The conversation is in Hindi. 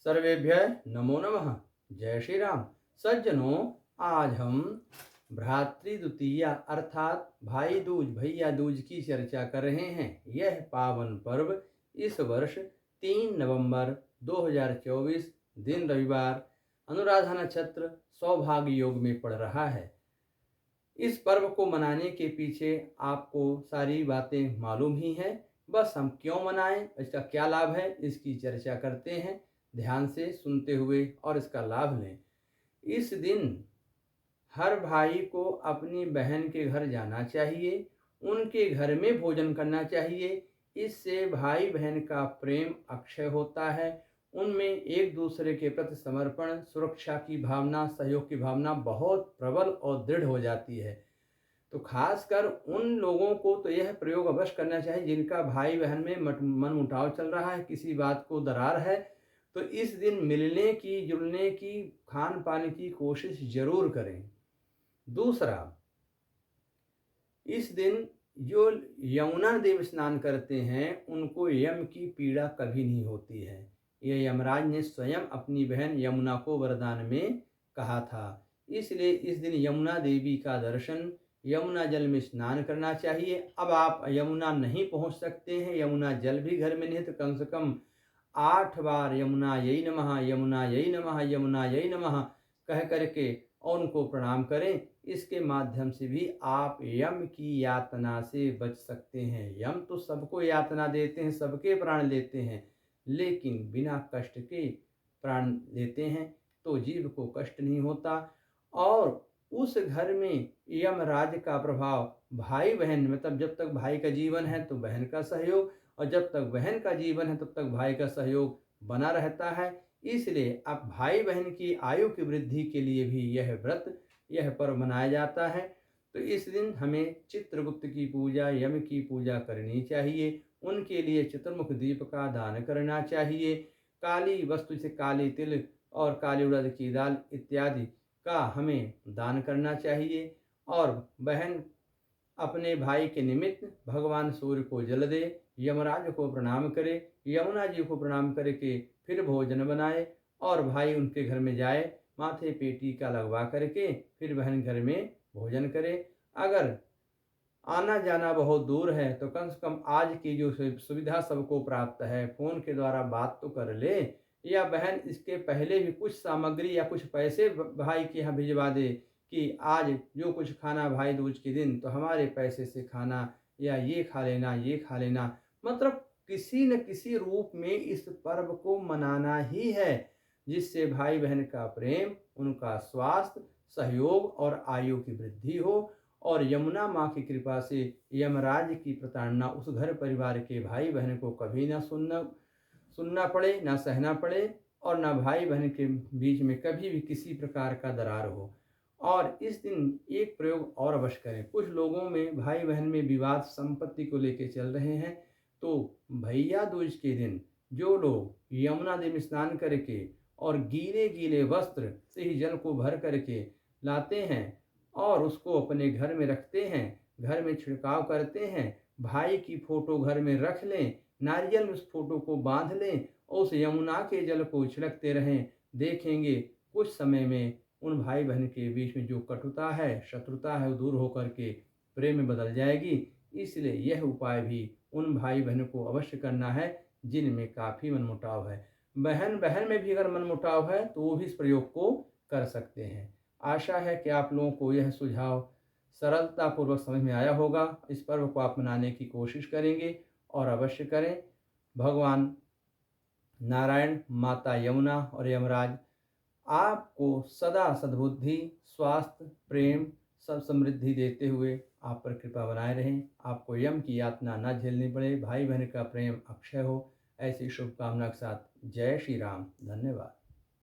सर्वेभ्यः नमो नमः। जय श्री राम। सज्जनों, आज हम भ्रातृद्वितीया अर्थात भाई दूज भैया दूज की चर्चा कर रहे हैं। यह पावन पर्व इस वर्ष 3 नवंबर 2024 दिन रविवार अनुराधा नक्षत्र सौभाग्य योग में पड़ रहा है। इस पर्व को मनाने के पीछे आपको सारी बातें मालूम ही हैं। बस हम क्यों मनाएं, इसका क्या लाभ है, इसकी चर्चा करते हैं। ध्यान से सुनते हुए और इसका लाभ लें। इस दिन हर भाई को अपनी बहन के घर जाना चाहिए, उनके घर में भोजन करना चाहिए। इससे भाई बहन का प्रेम अक्षय होता है। उनमें एक दूसरे के प्रति समर्पण, सुरक्षा की भावना, सहयोग की भावना बहुत प्रबल और दृढ़ हो जाती है। तो खासकर उन लोगों को तो यह प्रयोग अवश्य करना चाहिए जिनका भाई बहन में मनमुटाव चल रहा है, किसी बात को दरार है। तो इस दिन मिलने की, जुलने की, खान पान की कोशिश जरूर करें। दूसरा, इस दिन जो यमुना देव स्नान करते हैं उनको यम की पीड़ा कभी नहीं होती है। ये यमराज ने स्वयं अपनी बहन यमुना को वरदान में कहा था। इसलिए इस दिन यमुना देवी का दर्शन, यमुना जल में स्नान करना चाहिए। अब आप यमुना नहीं पहुंच सकते हैं, यमुना जल भी घर में नहीं, तो कम से कम 8 बार यमुना यही नमः, यमुना यही नमः, यमुना यही नमः कह करके और उनको प्रणाम करें। इसके माध्यम से भी आप यम की यातना से बच सकते हैं। यम तो सबको यातना देते हैं, सबके प्राण लेते हैं, लेकिन बिना कष्ट के प्राण लेते हैं तो जीव को कष्ट नहीं होता। और उस घर में यमराज का प्रभाव भाई बहन, मतलब जब तक भाई का जीवन है तो बहन का सहयोग, और जब तक बहन का जीवन है तब तक भाई का सहयोग बना रहता है। इसलिए अब भाई बहन की आयु की वृद्धि के लिए भी यह व्रत, यह पर्व मनाया जाता है। तो इस दिन हमें चित्रगुप्त की पूजा, यम की पूजा करनी चाहिए। उनके लिए चतुर्मुख दीप का दान करना चाहिए। काली वस्तु से काली तिल और काली उड़द की दाल इत्यादि का हमें दान करना चाहिए। और बहन अपने भाई के निमित्त भगवान सूर्य को जल दे, यमराज को प्रणाम करे, यमुना जी को प्रणाम करके फिर भोजन बनाए और भाई उनके घर में जाए, माथे पे टीका लगवा करके फिर बहन घर में भोजन करे। अगर आना जाना बहुत दूर है तो कम से कम आज की जो सुविधा सबको प्राप्त है, फ़ोन के द्वारा बात तो कर ले, या बहन इसके पहले भी कुछ सामग्री या कुछ पैसे भाई के यहाँ भिजवा दे कि आज जो कुछ खाना भाई दूज के दिन तो हमारे पैसे से खाना, या ये खा लेना, ये खा लेना। मतलब किसी न किसी रूप में इस पर्व को मनाना ही है, जिससे भाई बहन का प्रेम, उनका स्वास्थ्य, सहयोग और आयु की वृद्धि हो। और यमुना माँ की कृपा से यमराज की प्रताड़ना उस घर परिवार के भाई बहन को कभी ना सुनना पड़े, ना सहना पड़े, और ना भाई बहन के बीच में कभी भी किसी प्रकार का दरार हो। और इस दिन एक प्रयोग और अवश्य करें। कुछ लोगों में भाई बहन में विवाद संपत्ति को लेकर चल रहे हैं, तो भैया दूज के दिन जो लोग यमुना देवी में स्नान करके और गीले गीले वस्त्र से ही जल को भर करके लाते हैं और उसको अपने घर में रखते हैं, घर में छिड़काव करते हैं, भाई की फोटो घर में रख लें, नारियल में उस फोटो को बांध लें और उस यमुना के जल को छिड़कते रहें। देखेंगे कुछ समय में उन भाई बहन के बीच में जो कटुता है, शत्रुता है, वो दूर होकर के प्रेम में बदल जाएगी। इसलिए यह उपाय भी उन भाई बहनों को अवश्य करना है जिनमें काफ़ी मनमुटाव है। बहन बहन में भी अगर मनमुटाव है तो वो भी इस प्रयोग को कर सकते हैं। आशा है कि आप लोगों को यह सुझाव सरलतापूर्वक समझ में आया होगा। इस पर्व को आप मनाने की कोशिश करेंगे और अवश्य करें। भगवान नारायण, माता यमुना और यमराज आपको सदा सद्बुद्धि, स्वास्थ्य, प्रेम, सब समृद्धि देते हुए आप पर कृपा बनाए रहें। आपको यम की यातना न झेलनी पड़े, भाई बहन का प्रेम अक्षय हो। ऐसी शुभकामना के साथ जय श्री राम। धन्यवाद।